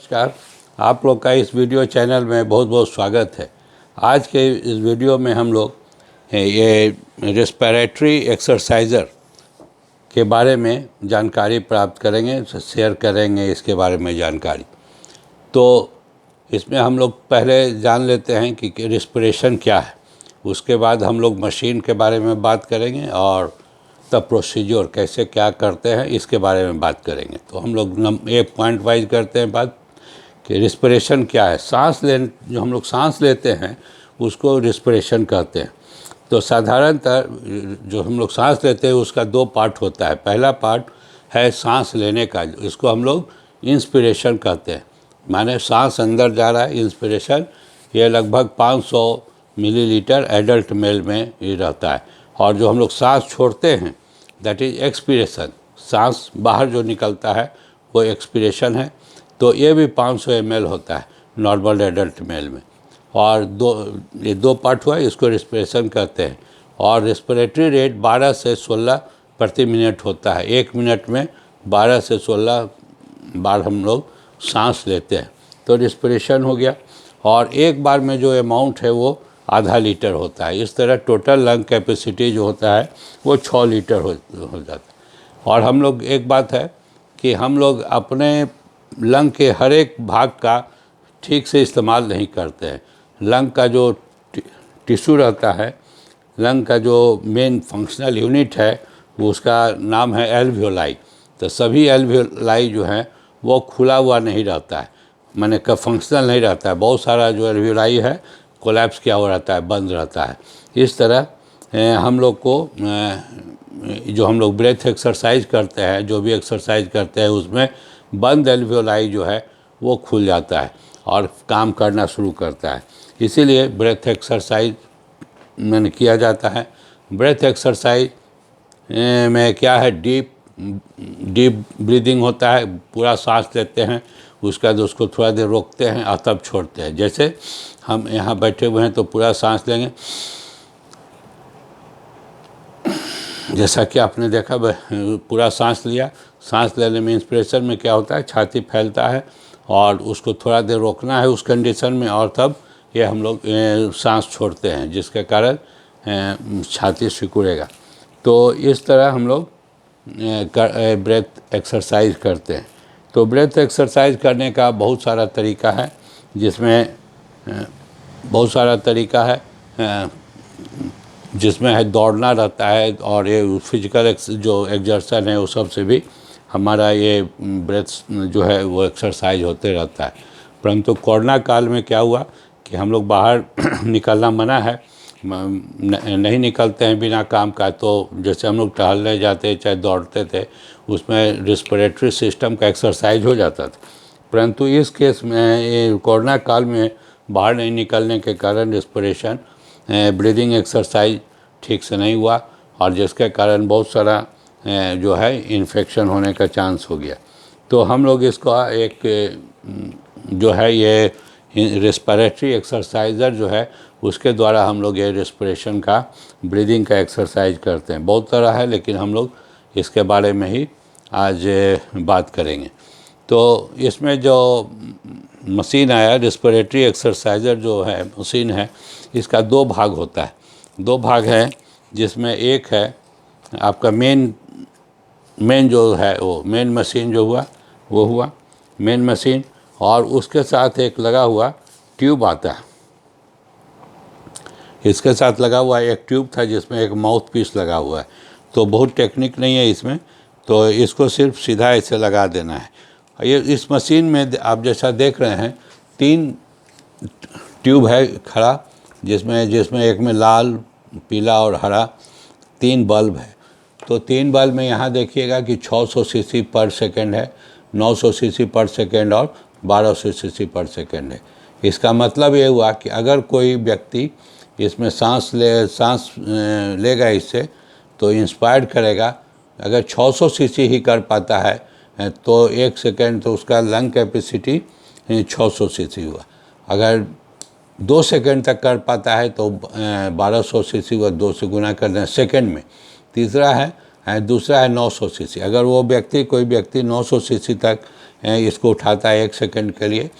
नमस्कार, आप लोग का इस वीडियो चैनल में बहुत बहुत स्वागत है। आज के इस वीडियो में हम लोग ये रेस्पिरेटरी एक्सरसाइज़र के बारे में जानकारी प्राप्त करेंगे, शेयर करेंगे इसके बारे में जानकारी। तो इसमें हम लोग पहले जान लेते हैं कि रेस्पिरेशन क्या है, उसके बाद हम लोग मशीन के बारे में बात करेंगे और तब प्रोसीजर कैसे क्या करते हैं इसके बारे में बात करेंगे। तो हम लोग एक पॉइंट वाइज करते हैं बात कि रिस्पिरेशन क्या है। सांस जो हम लोग सांस लेते हैं उसको रिस्पिरेशन कहते हैं। तो साधारणतः जो हम लोग सांस लेते हैं उसका दो पार्ट होता है। पहला पार्ट है सांस लेने का, इसको हम लोग इंस्पिरेशन कहते हैं, माने सांस अंदर जा रहा है, इंस्पिरेशन। ये लगभग 500 मिलीलीटर एडल्ट मेल में ये रहता है। और जो हम लोग सांस छोड़ते हैं दैट इज़ एक्सपीरेशन, सांस बाहर जो निकलता है वो एक्सपीरेशन है। तो ये भी 500 ml होता है नॉर्मल एडल्ट मेल में। और ये दो पार्ट हुआ, इसको रेस्पिरेशन कहते हैं। और रेस्पिरेटरी रेट 12 से 16 प्रति मिनट होता है। 1 मिनट में 12 से 16 बार हम लोग सांस लेते हैं, तो रेस्पिरेशन हो गया। और एक बार में जो अमाउंट है वो आधा लीटर होता है। इस तरह टोटल लंग कैपेसिटी जो होता है वो 6 लीटर हो जाता है। और हम लोग एक बात है कि हम लोग अपने लंग के हर एक भाग का ठीक से इस्तेमाल नहीं करते हैं। लंग का जो टिश्यू रहता है, लंग का जो मेन फंक्शनल यूनिट है वो उसका नाम है एल्वियोलाई। तो सभी एल्वियोलाई जो है वो खुला हुआ नहीं रहता है, माने का फंक्शनल नहीं रहता है। बहुत सारा जो एल्वियोलाई है कोलैप्स किया हुआ रहता है, बंद रहता है। इस तरह हम लोग को जो हम लोग ब्रेथ एक्सरसाइज करते हैं, जो भी एक्सरसाइज करते हैं उसमें बंद एल्वियोलाई जो है वो खुल जाता है और काम करना शुरू करता है। इसीलिए ब्रेथ एक्सरसाइज मैंने किया जाता है। ब्रेथ एक्सरसाइज में क्या है, डीप ब्रीदिंग होता है। पूरा सांस लेते हैं, उसके बाद उसको थोड़ा देर रोकते हैं और तब छोड़ते हैं। जैसे हम यहाँ बैठे हुए हैं तो पूरा सांस लेंगे, जैसा कि आपने देखा पूरा सांस लिया। सांस लेने में इंस्पिरेशन में क्या होता है, छाती फैलता है और उसको थोड़ा देर रोकना है उस कंडीशन में, और तब ये हम लोग सांस छोड़ते हैं, जिसके कारण छाती सिकुड़ेगा। तो इस तरह हम लोग ब्रेथ एक्सरसाइज करते हैं। तो ब्रेथ एक्सरसाइज करने का बहुत सारा तरीका है, जिसमें बहुत सारा तरीका है, जिसमें है दौड़ना रहता है और ये फिजिकल जो एक्सर्शन है वो सबसे भी हमारा ये ब्रेथ जो है वो एक्सरसाइज होते रहता है। परंतु कोरोना काल में क्या हुआ कि हम लोग बाहर निकलना मना है, नहीं निकलते हैं बिना काम का। तो जैसे हम लोग टहलने जाते चाहे दौड़ते थे, उसमें रेस्पिरेटरी सिस्टम का एक्सरसाइज हो जाता था। परंतु इस केस में ये कोरोना काल में बाहर नहीं निकलने के कारण रेस्पिरेशन ब्रीदिंग एक्सरसाइज ठीक से नहीं हुआ, और जिसके कारण बहुत सारा जो है इन्फेक्शन होने का चांस हो गया। तो हम लोग इसको एक जो है ये रेस्पिरेटरी एक्सरसाइज़र जो है उसके द्वारा हम लोग ये रेस्पिरेशन का ब्रीदिंग का एक्सरसाइज करते हैं। बहुत तरह है, लेकिन हम लोग इसके बारे में ही आज बात करेंगे। तो इसमें जो मशीन आया रेस्पिरेटरी एक्सरसाइज़र जो है मशीन है, इसका दो भाग होता है। दो भाग हैं, जिसमें एक है आपका मेन जो है वो मेन मशीन जो हुआ मेन मशीन, और उसके साथ एक लगा हुआ ट्यूब आता है। इसके साथ लगा हुआ एक ट्यूब था जिसमें एक माउथ पीस लगा हुआ है। तो बहुत टेक्निक नहीं है इसमें, तो इसको सिर्फ सीधा ऐसे लगा देना है। ये इस मशीन में आप जैसा देख रहे हैं 3 ट्यूब है खड़ा, जिसमें एक में लाल, पीला और हरा 3 बल्ब है। तो 3 बल्ब में यहाँ देखिएगा कि 600 सीसी पर सेकेंड है, 900 सीसी पर सेकेंड और 1200 सीसी पर सेकेंड है। इसका मतलब ये हुआ कि अगर कोई व्यक्ति इसमें सांस लेगा इससे तो इंस्पायर करेगा। अगर 600 सीसी ही कर पाता है तो 1 सेकेंड, तो उसका लंग कैपेसिटी 600 सीसी हुआ। अगर 2 सेकेंड तक कर पाता है तो 1200 सीसी व 2 से गुना कर दें सेकेंड में। दूसरा है 900 सीसी। अगर वो कोई व्यक्ति 900 सीसी तक इसको उठाता है 1 सेकंड के लिए,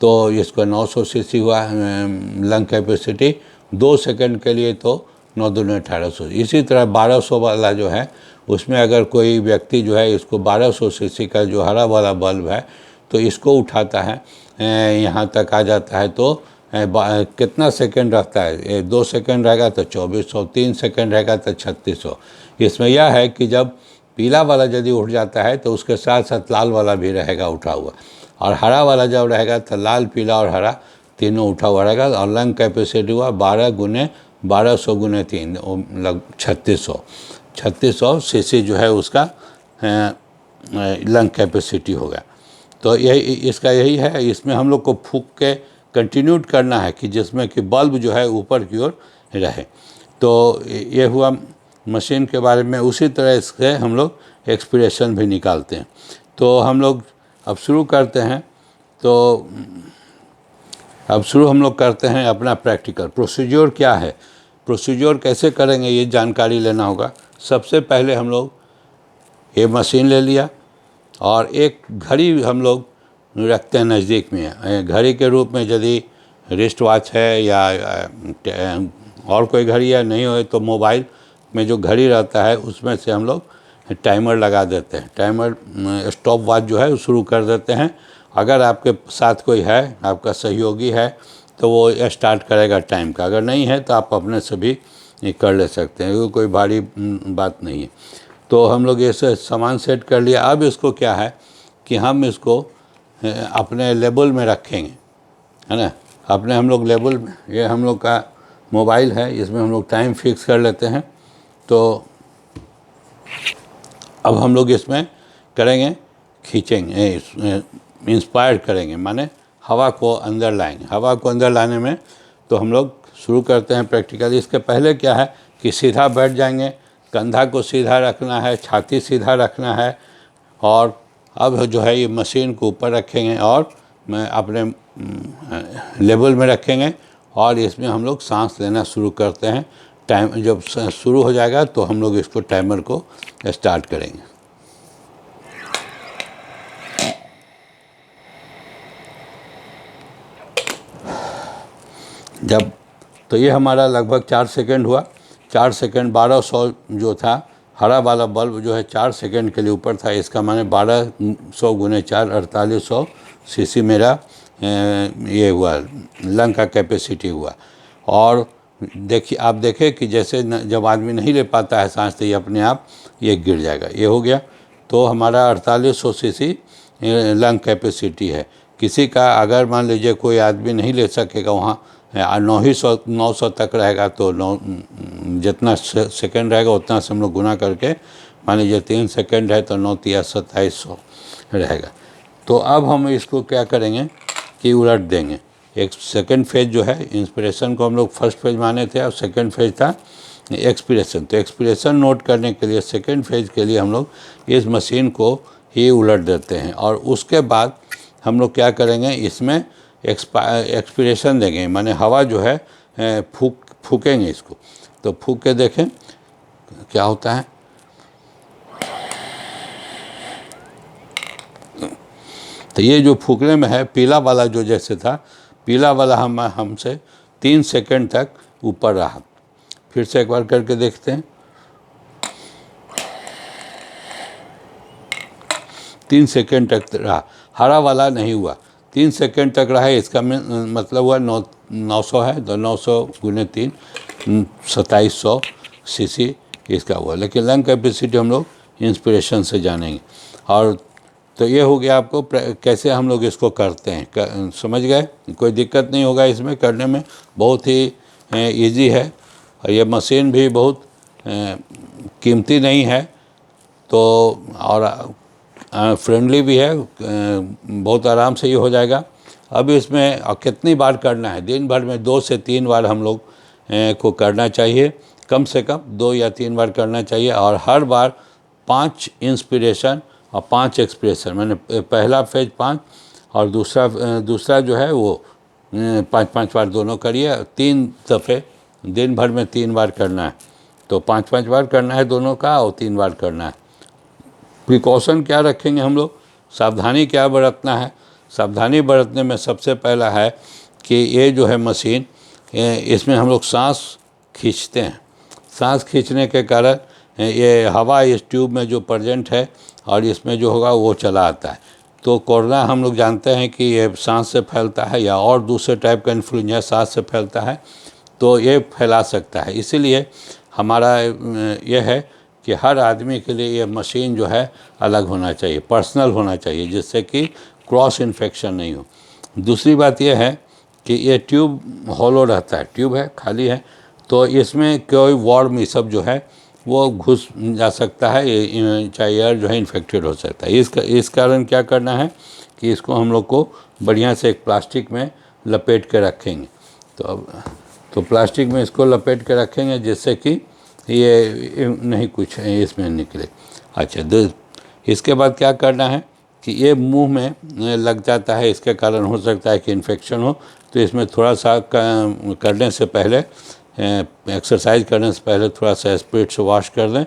तो इसको 900 सीसी हुआ लंग कैपेसिटी। 2 सेकंड के लिए तो 9 दूनी 1800। इसी तरह 1200 वाला जो है उसमें अगर कोई व्यक्ति जो है इसको 1200 सीसी का जो हरा वाला बल्ब है तो इसको उठाता है, यहाँ तक आ जाता है तो कितना सेकंड रखता है, 2 सेकंड रहेगा तो 2400, 3 सेकंड रहेगा तो 3600। इसमें यह है कि जब पीला वाला यदि उठ जाता है तो उसके साथ साथ लाल वाला भी रहेगा उठा हुआ, और हरा वाला जब रहेगा तो लाल, पीला और हरा तीनों उठा हुआ रहेगा। और लंग कैपेसिटी हुआ 12 गुने 1200 गुने 3 लग 3600 सीसी जो है उसका लंग कैपेसिटी होगा। तो यही इसका यही है। इसमें हम लोग को फूंक के कंटिन्यू करना है कि जिसमें कि बल्ब जो है ऊपर की ओर रहे। तो ये हुआ मशीन के बारे में। उसी तरह इससे हम लोग एक्सप्रेशन भी निकालते हैं। तो हम लोग अब शुरू करते हैं। तो अब शुरू हम लोग करते हैं अपना प्रैक्टिकल। प्रोसीजर क्या है, प्रोसीजर कैसे करेंगे ये जानकारी लेना होगा। सबसे पहले हम लोग ये मशीन ले लिया और एक घड़ी हम लोग रखते हैं नज़दीक में। घड़ी के रूप में यदि रिस्ट वॉच है या और कोई घड़ी है, नहीं हो तो मोबाइल में जो घड़ी रहता है उसमें से हम लोग टाइमर लगा देते हैं। टाइमर स्टॉप वॉच जो है वो शुरू कर देते हैं। अगर आपके साथ कोई है, आपका सहयोगी है, तो वो स्टार्ट करेगा टाइम का। अगर नहीं है तो आप अपने से भी कर ले सकते हैं, वो कोई भारी बात नहीं है। तो हम लोग ये सामान सेट कर लिया। अब इसको क्या है कि हम इसको अपने लेबल में रखेंगे, है ना। अपने हम लोग लेबल में, ये हम लोग का मोबाइल है, इसमें हम लोग टाइम फिक्स कर लेते हैं। तो अब हम लोग इसमें करेंगे, खींचेंगे, इंस्पायर करेंगे, माने हवा को अंदर लाएंगे। हवा को अंदर लाने में तो हम लोग शुरू करते हैं प्रैक्टिकल। इसके पहले क्या है कि सीधा बैठ जाएंगे, कंधा को सीधा रखना है, छाती सीधा रखना है, और अब जो है ये मशीन को ऊपर रखेंगे और मैं अपने लेवल में रखेंगे और इसमें हम लोग सांस लेना शुरू करते हैं। टाइम जब शुरू हो जाएगा तो हम लोग इसको टाइमर को स्टार्ट करेंगे। जब तो ये हमारा लगभग 4 सेकंड हुआ। 4 सेकंड 1200 जो था हरा वाला बल्ब जो है 4 सेकंड के लिए ऊपर था। इसका माने 1200 गुने 4 4800 सीसी मेरा ये हुआ, लंग का कैपेसिटी हुआ। और देखिए, आप देखें कि जैसे जब आदमी नहीं ले पाता है सांस तो ये अपने आप ये गिर जाएगा। ये हो गया। तो हमारा 4800 सीसी लंग कैपेसिटी है। किसी का अगर मान लीजिए कोई आदमी नहीं ले सकेगा, वहाँ 900 तक रहेगा, तो 9 जितना सेकंड रहेगा उतना से हम लोग गुना करके, मान लीजिए 3 सेकंड है तो 9 तिया 2700 रहेगा। तो अब हम इसको क्या करेंगे कि उलट देंगे। एक सेकंड फेज जो है, इंस्पिरेशन को हम लोग फर्स्ट फेज माने थे और सेकंड फेज था एक्सपिरेशन। तो एक्सपिरेशन नोट करने के लिए सेकंड फेज के लिए हम लोग इस मशीन को ही उलट देते हैं। और उसके बाद हम लोग क्या करेंगे, इसमें एक्सपिरेशन देंगे, माने हवा जो है फूकेंगे इसको। तो फूक के देखें क्या होता है। तो ये जो फूकने में है, पीला वाला जो जैसे था, पीला वाला हमसे 3 सेकंड तक ऊपर रहा। फिर से एक बार करके देखते हैं। 3 सेकंड तक रहा, हरा वाला नहीं हुआ, 3 सेकंड तक रहा है। इसका मतलब हुआ 900 है तो 900 गुने 3 2700 सीसी इसका हुआ। लेकिन लंग कैपेसिटी हम लोग इंस्पिरेशन से जानेंगे। और तो ये हो गया आपको कैसे हम लोग इसको करते हैं, समझ गए। कोई दिक्कत नहीं होगा इसमें करने में, बहुत ही इजी है। और ये मशीन भी बहुत कीमती नहीं है, तो और फ्रेंडली भी है, बहुत आराम से ये हो जाएगा। अब इसमें कितनी बार करना है, दिन भर में 2 से 3 बार हम लोग को करना चाहिए, कम से कम 2 या 3 बार करना चाहिए। और हर बार 5 इंस्पिरेशन और 5 एक्सप्रेशन, मैंने पहला फेज 5 और दूसरा जो है वो 5-5 बार दोनों करिए। 3 दफ़े दिन भर में 3 बार करना है, तो 5-5 बार करना है दोनों का और 3 बार करना है। प्रिकॉशन क्या रखेंगे हम लोग सावधानी क्या बरतना है? सावधानी बरतने में सबसे पहला है कि ये जो है मशीन, इसमें हम लोग सांस खींचते हैं। सांस खींचने के कारण ये हवा इस ट्यूब में जो प्रेजेंट है और इसमें जो होगा वो चला आता है। तो कोरोना हम लोग जानते हैं कि ये सांस से फैलता है या और दूसरे टाइप का इन्फ्लुएंजा सांस से फैलता है, तो ये फैला सकता है। इसीलिए हमारा ये है कि हर आदमी के लिए ये मशीन जो है अलग होना चाहिए, पर्सनल होना चाहिए, जिससे कि क्रॉस इन्फेक्शन नहीं हो। दूसरी बात ये है कि ये ट्यूब हॉलो रहता है, ट्यूब है, खाली है, तो इसमें कोई वर्म ये सब जो है वो घुस जा सकता है, चाहे एयर जो है इन्फेक्टेड हो सकता है। इस कारण क्या करना है कि इसको हम लोग को बढ़िया से एक प्लास्टिक में लपेट के रखेंगे। तो प्लास्टिक में इसको लपेट के रखेंगे जिससे कि ये नहीं कुछ इसमें निकले। अच्छा, इसके बाद क्या करना है कि ये मुंह में लग जाता है, इसके कारण हो सकता है कि इन्फेक्शन हो। तो इसमें थोड़ा सा करने से पहले, एक्सरसाइज करने से पहले थोड़ा सा स्पिरिट से वॉश कर लें,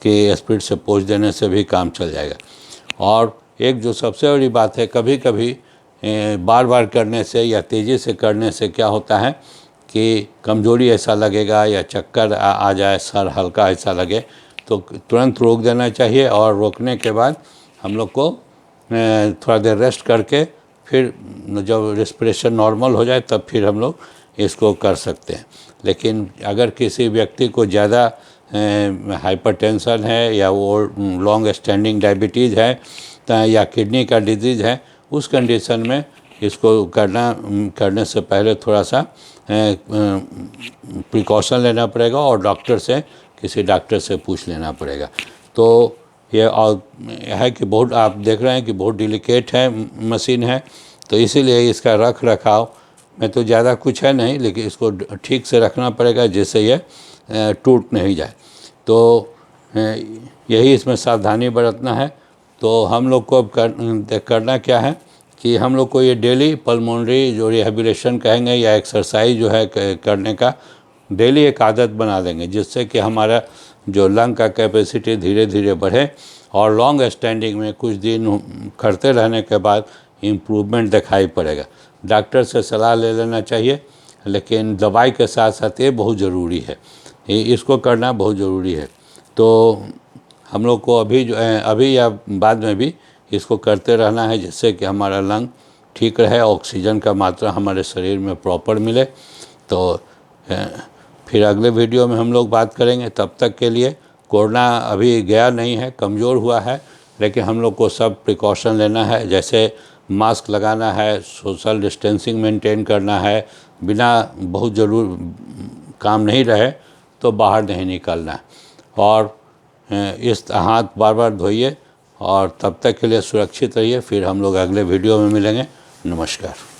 कि स्पिरिट से पोंछ देने से भी काम चल जाएगा। और एक जो सबसे बड़ी बात है, कभी कभी बार बार करने से या तेज़ी से करने से क्या होता है कि कमज़ोरी ऐसा लगेगा या चक्कर आ जाए, सर हल्का ऐसा लगे, तो तुरंत रोक देना चाहिए। और रोकने के बाद हम लोग को थोड़ा देर रेस्ट करके फिर जब रेस्पिरेशन नॉर्मल हो जाए तब फिर हम लोग इसको कर सकते हैं। लेकिन अगर किसी व्यक्ति को ज़्यादा हाइपरटेंशन है या वो लॉन्ग स्टैंडिंग डायबिटीज़ है या किडनी का डिजीज़ है, उस कंडीशन में इसको करने से पहले थोड़ा सा प्रिकॉशन लेना पड़ेगा और किसी डॉक्टर से पूछ लेना पड़ेगा। तो ये है कि बहुत, आप देख रहे हैं कि बहुत डिलिकेट है मशीन है, तो इसीलिए इसका रख रखाव में तो ज़्यादा कुछ है नहीं, लेकिन इसको ठीक से रखना पड़ेगा जिससे ये टूट नहीं जाए। तो यही इसमें सावधानी बरतना है। तो हम लोग को अब करना क्या है कि हम लोग को ये डेली पल्मोनरी जो रिहेबिलिटेशन कहेंगे या एक्सरसाइज जो है करने का डेली एक आदत बना देंगे, जिससे कि हमारा जो लंग का कैपेसिटी धीरे धीरे बढ़े और लॉन्ग स्टैंडिंग में कुछ दिन करते रहने के बाद इम्प्रूवमेंट दिखाई पड़ेगा। डॉक्टर से सलाह ले लेना चाहिए, लेकिन दवाई के साथ साथ ये बहुत ज़रूरी है, इसको करना बहुत ज़रूरी है। तो हम लोग को अभी या बाद में भी इसको करते रहना है, जिससे कि हमारा लंग ठीक रहे, ऑक्सीजन का मात्रा हमारे शरीर में प्रॉपर मिले। तो फिर अगले वीडियो में हम लोग बात करेंगे। तब तक के लिए कोरोना अभी गया नहीं है, कमज़ोर हुआ है, लेकिन हम लोग को सब प्रिकॉशन लेना है, जैसे मास्क लगाना है, सोशल डिस्टेंसिंग मेंटेन करना है, बिना बहुत ज़रूर काम नहीं रहे तो बाहर नहीं निकलना है, और इस हाथ बार बार धोइए। और तब तक के लिए सुरक्षित रहिए। फिर हम लोग अगले वीडियो में मिलेंगे। नमस्कार।